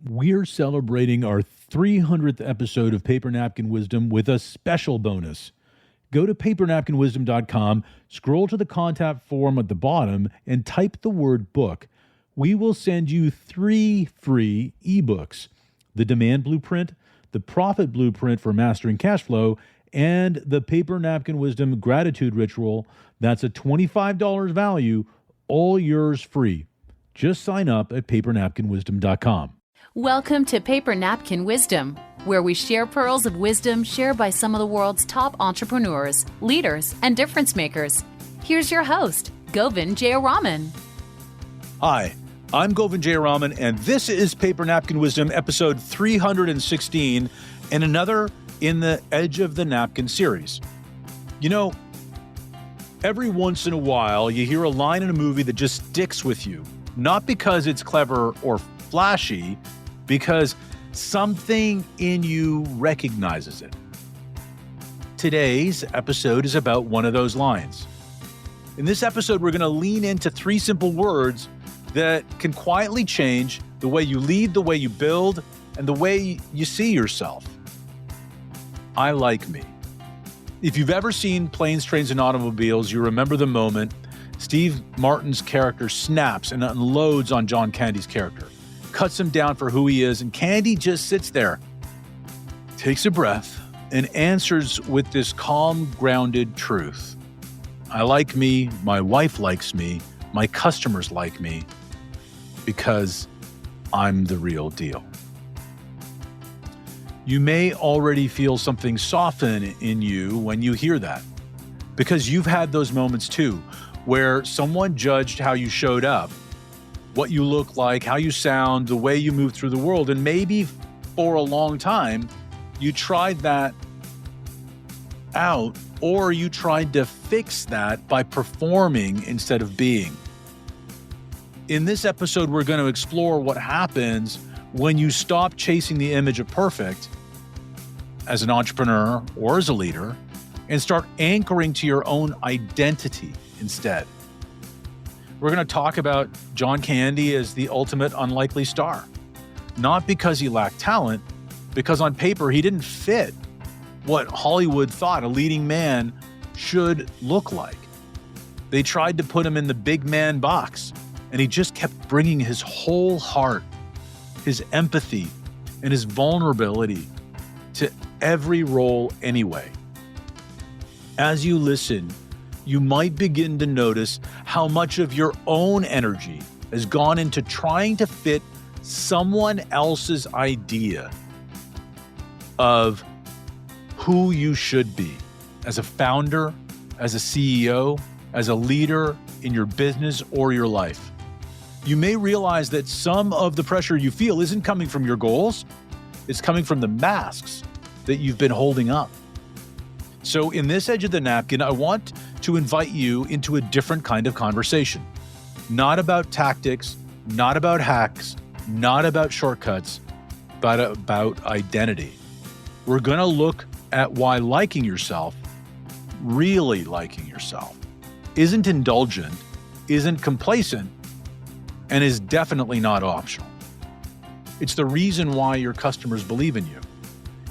We're celebrating our 300th episode of Paper Napkin Wisdom with a special bonus. Go to papernapkinwisdom.com, scroll to the contact form at the bottom, and type the word book. We will send you 3 free ebooks: the Demand Blueprint, the Profit Blueprint for Mastering Cash Flow, and the Paper Napkin Wisdom Gratitude Ritual. That's a $25 value, all yours free. Just sign up at papernapkinwisdom.com. Welcome to Paper Napkin Wisdom, where we share pearls of wisdom shared by some of the world's top entrepreneurs, leaders, and difference makers. Here's your host, Govind Jayaraman. Hi, I'm Govind Jayaraman, and this is Paper Napkin Wisdom, episode 316, and another in the Edge of the Napkin series. You know, every once in a while, you hear a line in a movie that just sticks with you, not because it's clever or flashy, because something in you recognizes it. Today's episode is about one of those lines. In this episode, we're going to lean into 3 simple words that can quietly change the way you lead, the way you build, and the way you see yourself. I like me. If you've ever seen Planes, Trains, and Automobiles, you remember the moment Steve Martin's character snaps and unloads on John Candy's character, cuts him down for who he is, and Candy just sits there, takes a breath, and answers with this calm, grounded truth. I like me, my wife likes me, my customers like me, because I'm the real deal. You may already feel something soften in you when you hear that, because you've had those moments too, where someone judged how you showed up, what you look like, how you sound, the way you move through the world, and maybe for a long time, you tried that out, or you tried to fix that by performing instead of being. In this episode, we're going to explore what happens when you stop chasing the image of perfect as an entrepreneur or as a leader and start anchoring to your own identity instead. We're going to talk about John Candy as the ultimate unlikely star. Not because he lacked talent, because on paper he didn't fit what Hollywood thought a leading man should look like. They tried to put him in the big man box, and he just kept bringing his whole heart, his empathy, and his vulnerability to every role anyway. As you listen, you might begin to notice how much of your own energy has gone into trying to fit someone else's idea of who you should be as a founder, as a CEO, as a leader in your business or your life. You may realize that some of the pressure you feel isn't coming from your goals, it's coming from the masks that you've been holding up. So in this Edge of the Napkin, I want to invite you into a different kind of conversation. Not about tactics, not about hacks, not about shortcuts, but about identity. We're going to look at why liking yourself, really liking yourself, isn't indulgent, isn't complacent, and is definitely not optional. It's the reason why your customers believe in you.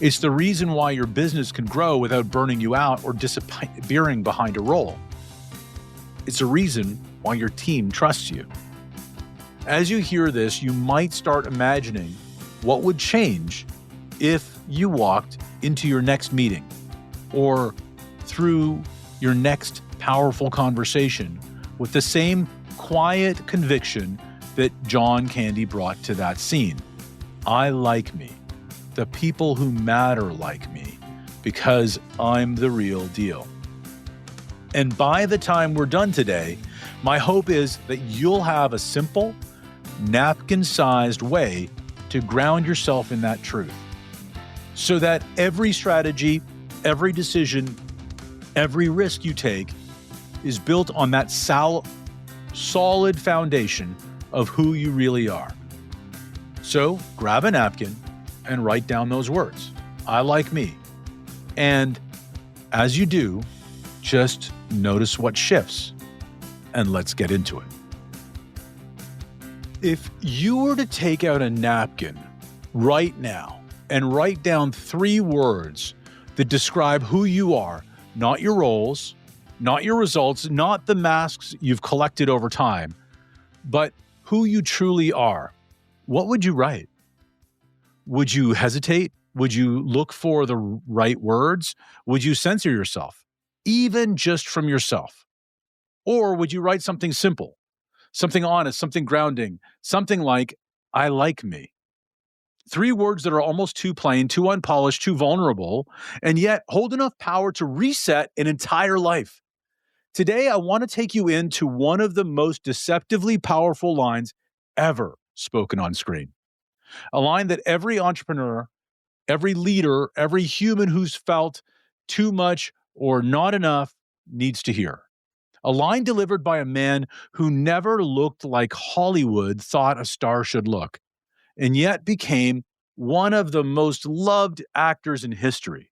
It's the reason why your business can grow without burning you out or disappearing behind a role. It's a reason why your team trusts you. As you hear this, you might start imagining what would change if you walked into your next meeting or through your next powerful conversation with the same quiet conviction that John Candy brought to that scene. I like me. The people who matter like me, because I'm the real deal. And by the time we're done today, my hope is that you'll have a simple, napkin-sized way to ground yourself in that truth, so that every strategy, every decision, every risk you take is built on that solid foundation of who you really are. So grab a napkin and write down those words. I like me. And as you do, just notice what shifts, and let's get into it. If you were to take out a napkin right now and write down 3 words that describe who you are, not your roles, not your results, not the masks you've collected over time, but who you truly are, what would you write? Would you hesitate? Would you look for the right words? Would you censor yourself, even just from yourself? Or would you write something simple, something honest, something grounding, something like, I like me? 3 words that are almost too plain, too unpolished, too vulnerable, and yet hold enough power to reset an entire life. Today, I want to take you into one of the most deceptively powerful lines ever spoken on screen. A line that every entrepreneur, every leader, every human who's felt too much or not enough needs to hear. A line delivered by a man who never looked like Hollywood thought a star should look, and yet became one of the most loved actors in history.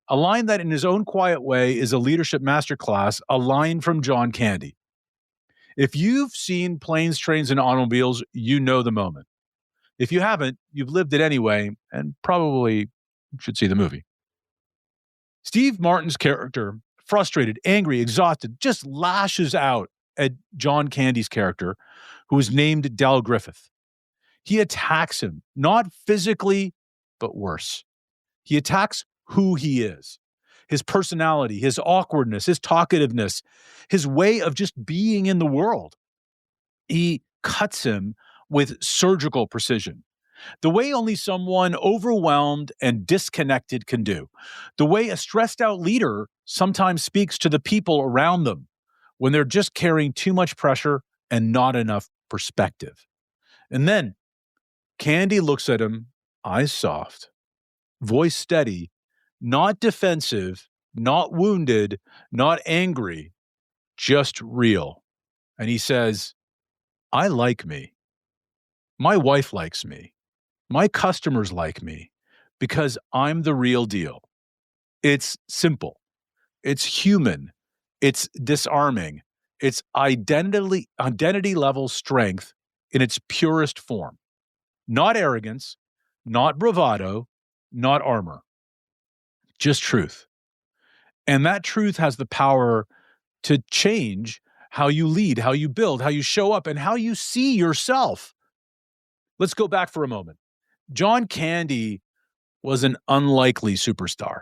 A line that in his own quiet way is a leadership masterclass, a line from John Candy. If you've seen Planes, Trains, and Automobiles, you know the moment. If you haven't, you've lived it anyway and probably should see the movie. Steve Martin's character, frustrated, angry, exhausted, just lashes out at John Candy's character, who is named Del Griffith. He attacks him, not physically, but worse. He attacks who he is, his personality, his awkwardness, his talkativeness, his way of just being in the world. He cuts him with surgical precision, the way only someone overwhelmed and disconnected can do, the way a stressed out leader sometimes speaks to the people around them when they're just carrying too much pressure and not enough perspective. And then Candy looks at him, eyes soft, voice steady, not defensive, not wounded, not angry, just real. And he says, I like me. My wife likes me. My customers like me because I'm the real deal. It's simple. It's human. It's disarming. It's identity level strength in its purest form. Not arrogance, not bravado, not armor. Just truth. And that truth has the power to change how you lead, how you build, how you show up, and how you see yourself. Let's go back for a moment. John Candy was an unlikely superstar.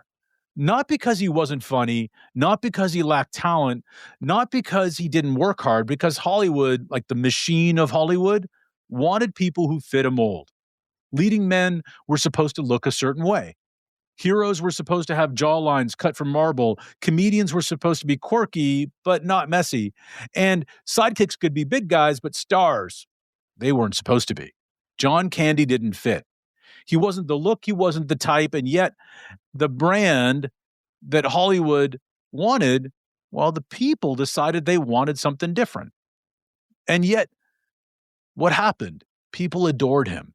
Not because he wasn't funny, not because he lacked talent, not because he didn't work hard, because Hollywood, like the machine of Hollywood, wanted people who fit a mold. Leading men were supposed to look a certain way. Heroes were supposed to have jawlines cut from marble. Comedians were supposed to be quirky, but not messy. And sidekicks could be big guys, but stars, they weren't supposed to be. John Candy didn't fit. He wasn't the look, he wasn't the type, and yet the brand that Hollywood wanted, well, the people decided they wanted something different. And yet, what happened? People adored him.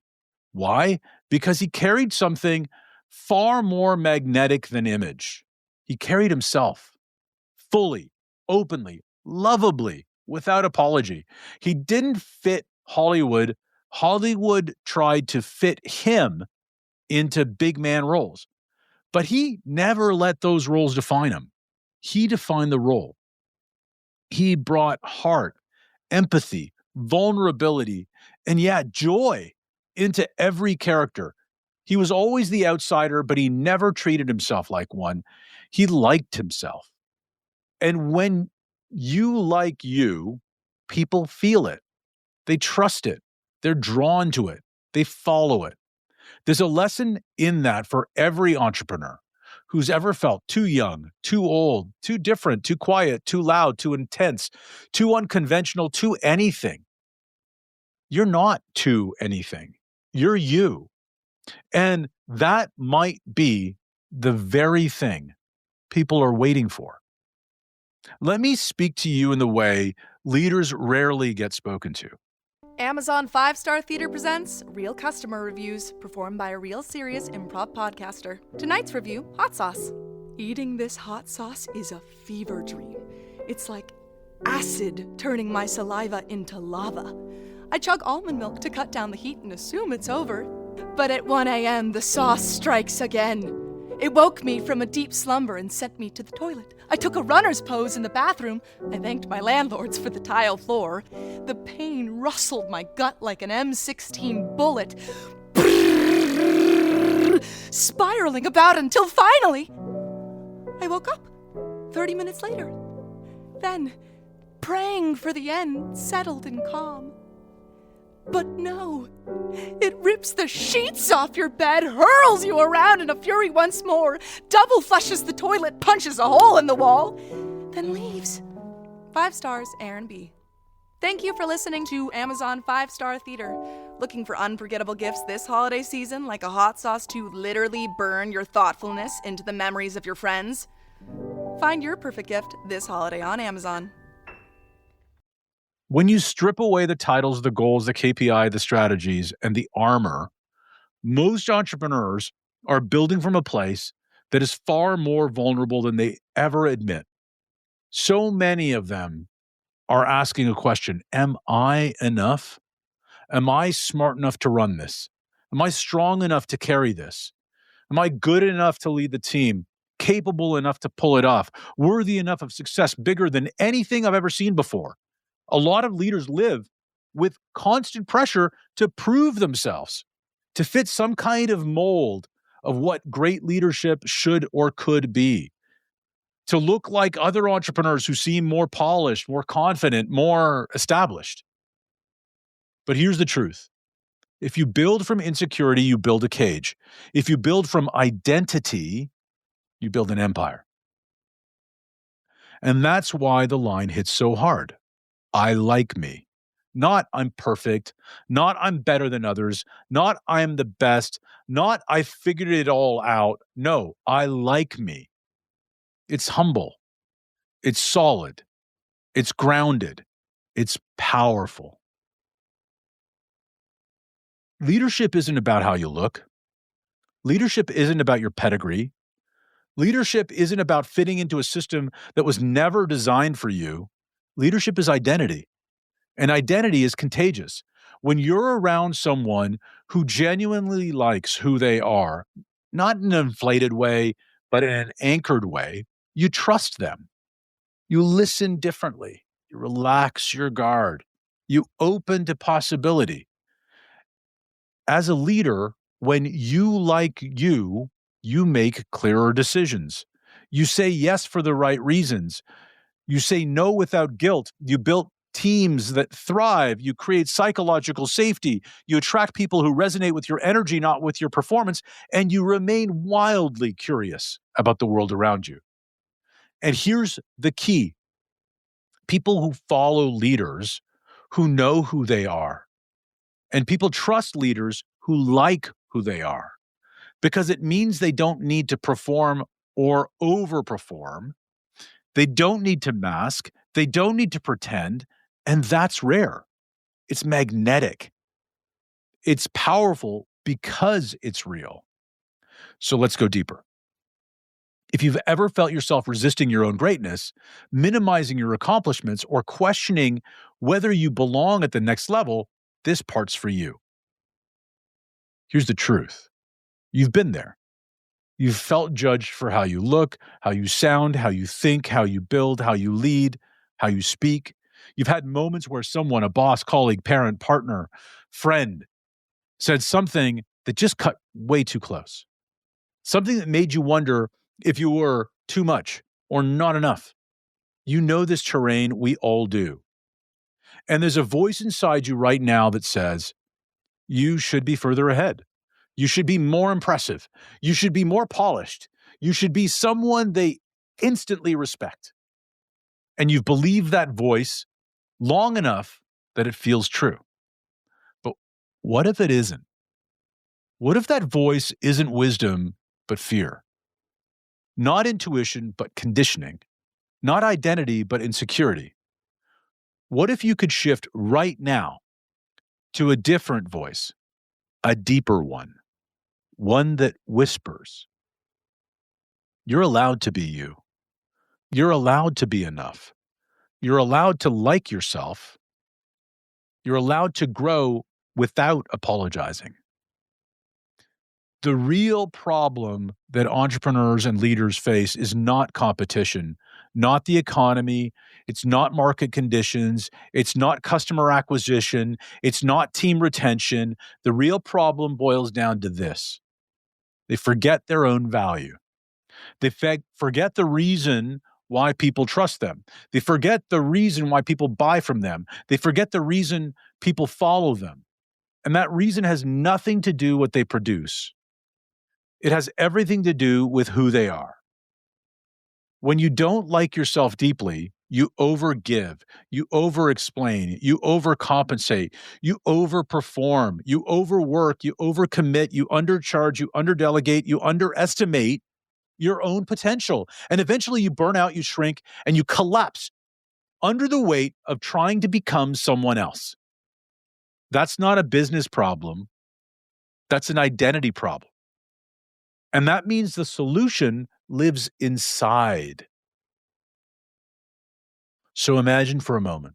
Why? Because he carried something far more magnetic than image. He carried himself fully, openly, lovably, without apology. He didn't fit Hollywood. Hollywood tried to fit him into big man roles, but he never let those roles define him. He defined the role. He brought heart, empathy, vulnerability, and joy into every character. He was always the outsider, but he never treated himself like one. He liked himself. And when you like you, people feel it. They trust it. They're drawn to it. They follow it. There's a lesson in that for every entrepreneur who's ever felt too young, too old, too different, too quiet, too loud, too intense, too unconventional, too anything. You're not too anything. You're you. And that might be the very thing people are waiting for. Let me speak to you in the way leaders rarely get spoken to. Amazon 5-Star Theater presents Real Customer Reviews, performed by a real serious improv podcaster. Tonight's review, hot sauce. Eating this hot sauce is a fever dream. It's like acid turning my saliva into lava. I chug almond milk to cut down the heat and assume it's over. But at 1 a.m., the sauce strikes again. It woke me from a deep slumber and sent me to the toilet. I took a runner's pose in the bathroom. I thanked my landlords for the tile floor. The pain rustled my gut like an M16 bullet, spiraling about until finally I woke up 30 minutes later. Then, praying for the end, settled in calm. But no, it rips the sheets off your bed, hurls you around in a fury once more, double flushes the toilet, punches a hole in the wall, then leaves. 5 stars, Aaron B. Thank you for listening to Amazon 5-Star Theater. Looking for unforgettable gifts this holiday season, like a hot sauce to literally burn your thoughtfulness into the memories of your friends? Find your perfect gift this holiday on Amazon. When you strip away the titles, the goals, the KPI, the strategies, and the armor, most entrepreneurs are building from a place that is far more vulnerable than they ever admit. So many of them are asking a question: am I enough? Am I smart enough to run this? Am I strong enough to carry this? Am I good enough to lead the team? Capable enough to pull it off? Worthy enough of success bigger than anything I've ever seen before? A lot of leaders live with constant pressure to prove themselves, to fit some kind of mold of what great leadership should or could be, to look like other entrepreneurs who seem more polished, more confident, more established. But here's the truth. If you build from insecurity, you build a cage. If you build from identity, you build an empire. And that's why the line hits so hard. I like me. Not I'm perfect, not I'm better than others, not I'm the best, not I figured it all out. No, I like me. It's humble. It's solid. It's grounded. It's powerful. Leadership isn't about how you look. Leadership isn't about your pedigree. Leadership isn't about fitting into a system that was never designed for you. Leadership is identity. And identity is contagious. When you're around someone who genuinely likes who they are, not in an inflated way, but in an anchored way, you trust them. You listen differently. You relax your guard. You open to possibility. As a leader, when you like you make clearer decisions. You say yes for the right reasons. You say no without guilt. You build teams that thrive. You create psychological safety. You attract people who resonate with your energy, not with your performance. And you remain wildly curious about the world around you. And here's the key. People who follow leaders who know who they are. And people trust leaders who like who they are. Because it means they don't need to perform or overperform. They don't need to mask. They don't need to pretend. And that's rare. It's magnetic. It's powerful because it's real. So let's go deeper. If you've ever felt yourself resisting your own greatness, minimizing your accomplishments, or questioning whether you belong at the next level, this part's for you. Here's the truth. You've been there. You've felt judged for how you look, how you sound, how you think, how you build, how you lead, how you speak. You've had moments where someone, a boss, colleague, parent, partner, friend, said something that just cut way too close. Something that made you wonder if you were too much or not enough. You know this terrain, we all do. And there's a voice inside you right now that says, you should be further ahead. You should be more impressive. You should be more polished. You should be someone they instantly respect. And you've believed that voice long enough that it feels true. But what if it isn't? What if that voice isn't wisdom, but fear? Not intuition, but conditioning. Not identity, but insecurity. What if you could shift right now to a different voice, a deeper one that whispers? You're allowed to be you. You're allowed to be enough. You're allowed to like yourself. You're allowed to grow without apologizing. The real problem that entrepreneurs and leaders face is not competition, not the economy, it's not market conditions, it's not customer acquisition, it's not team retention. The real problem boils down to this. They forget their own value. They forget the reason why people trust them. They forget the reason why people buy from them. They forget the reason people follow them. And that reason has nothing to do with what they produce. It has everything to do with who they are. When you don't like yourself deeply, you overgive, you overexplain, you overcompensate, you overperform, you overwork, you overcommit, you undercharge, you underdelegate, you underestimate your own potential. And eventually you burn out, you shrink, and you collapse under the weight of trying to become someone else. That's not a business problem. That's an identity problem. And that means the solution lives inside. So imagine for a moment,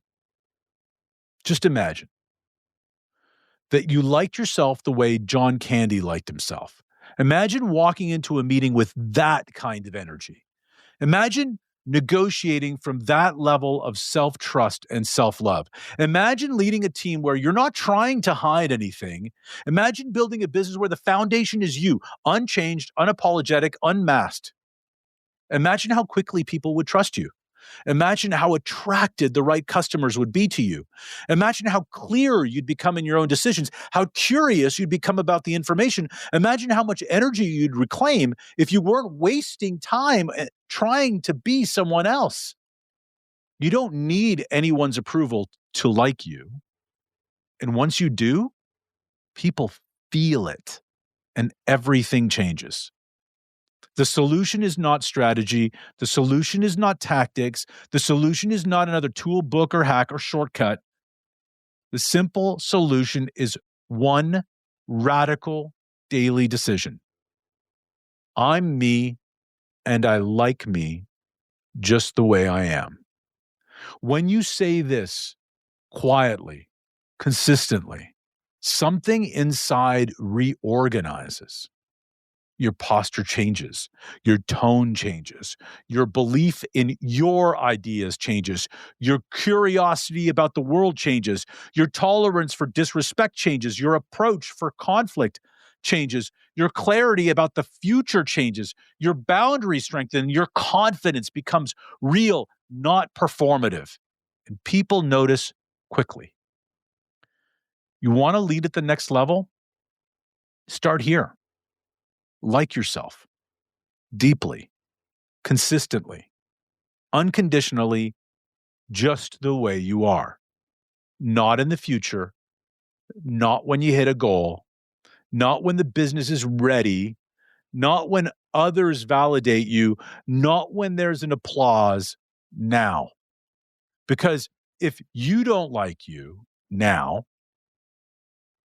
just imagine that you liked yourself the way John Candy liked himself. Imagine walking into a meeting with that kind of energy. Imagine negotiating from that level of self-trust and self-love. Imagine leading a team where you're not trying to hide anything. Imagine building a business where the foundation is you, unchanged, unapologetic, unmasked. Imagine how quickly people would trust you. Imagine how attracted the right customers would be to you. Imagine how clear you'd become in your own decisions, how curious you'd become about the information. Imagine how much energy you'd reclaim if you weren't wasting time trying to be someone else. You don't need anyone's approval to like you. And once you do, people feel it and everything changes. The solution is not strategy. The solution is not tactics. The solution is not another tool, book, or hack or shortcut. The simple solution is one radical daily decision. I'm me, and I like me just the way I am. When you say this quietly, consistently, something inside reorganizes. Your posture changes, your tone changes, your belief in your ideas changes, your curiosity about the world changes, your tolerance for disrespect changes, your approach for conflict changes, your clarity about the future changes, your boundaries strengthen, your confidence becomes real, not performative. And people notice quickly. You want to lead at the next level? Start here. Like yourself, deeply, consistently, unconditionally, just the way you are. Not in the future, not when you hit a goal, not when the business is ready, not when others validate you, not when there's an applause, now. Because if you don't like you now,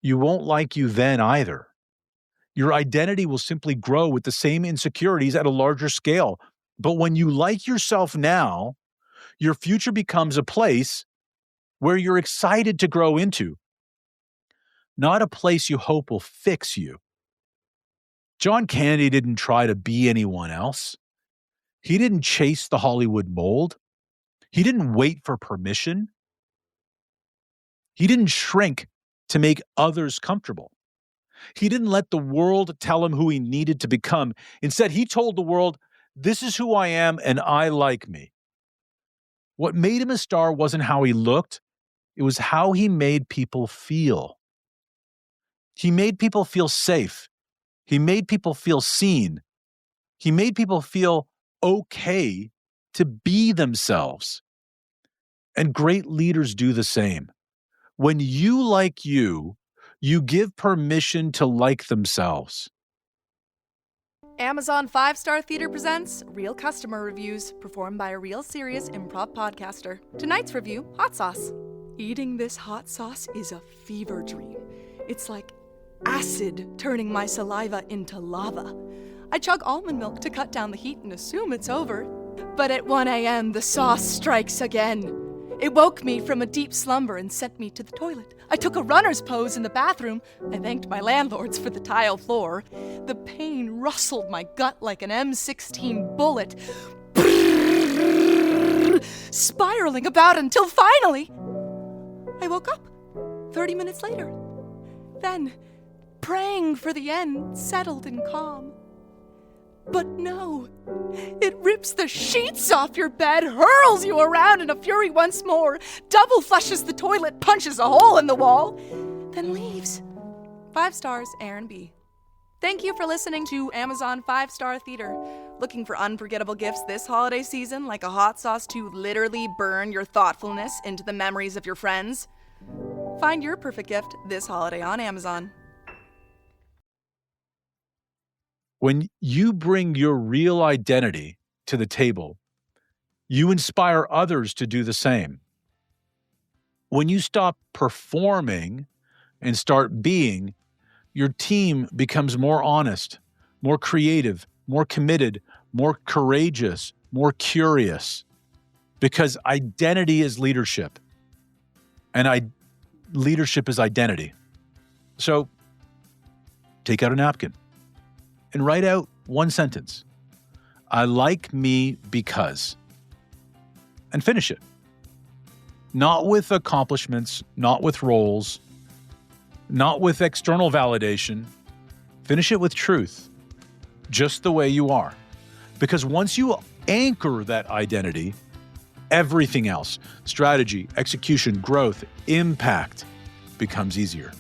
you won't like you then either. Your identity will simply grow with the same insecurities at a larger scale. But when you like yourself now, your future becomes a place where you're excited to grow into, not a place you hope will fix you. John Candy didn't try to be anyone else. He didn't chase the Hollywood mold. He didn't wait for permission. He didn't shrink to make others comfortable. He didn't let the world tell him who he needed to become. Instead, he told the world, this is who I am and I like me. What made him a star wasn't how he looked. It was how he made people feel. He made people feel safe. He made people feel seen. He made people feel okay to be themselves. And great leaders do the same. When you like you, you give permission to like themselves. Amazon 5-Star Theater presents Real Customer Reviews, performed by a real serious improv podcaster. Tonight's review, hot sauce. Eating this hot sauce is a fever dream. It's like acid turning my saliva into lava. I chug almond milk to cut down the heat and assume it's over. But at 1 a.m., the sauce strikes again. It woke me from a deep slumber and sent me to the toilet. I took a runner's pose in the bathroom. I thanked my landlords for the tile floor. The pain rustled my gut like an M16 bullet, spiraling about until finally I woke up 30 minutes later. Then, praying for the end, settled in calm. But no, it rips the sheets off your bed, hurls you around in a fury once more, double flushes the toilet, punches a hole in the wall, then leaves. 5 stars, Aaron B. Thank you for listening to Amazon 5-Star Theater. Looking for unforgettable gifts this holiday season, like a hot sauce to literally burn your thoughtfulness into the memories of your friends? Find your perfect gift this holiday on Amazon. When you bring your real identity to the table, you inspire others to do the same. When you stop performing and start being, your team becomes more honest, more creative, more committed, more courageous, more curious, because identity is leadership, and leadership is identity. So take out a napkin and write out one sentence. I like me because, and finish it. Not with accomplishments, not with roles, not with external validation. Finish it with truth, just the way you are. Because once you anchor that identity, everything else, strategy, execution, growth, impact, becomes easier.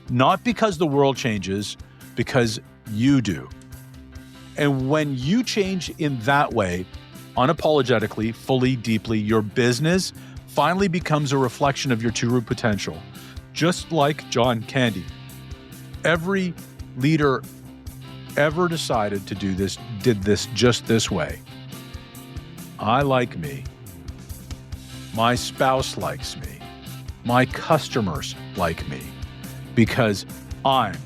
Not because the world changes, because you do. And when you change in that way, unapologetically, fully, deeply, your business finally becomes a reflection of your true potential. Just like John Candy. Every leader ever decided to do this, did this just this way. I like me. My spouse likes me. My customers like me. Because I'm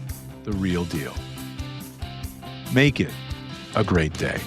the real deal. Make it a great day.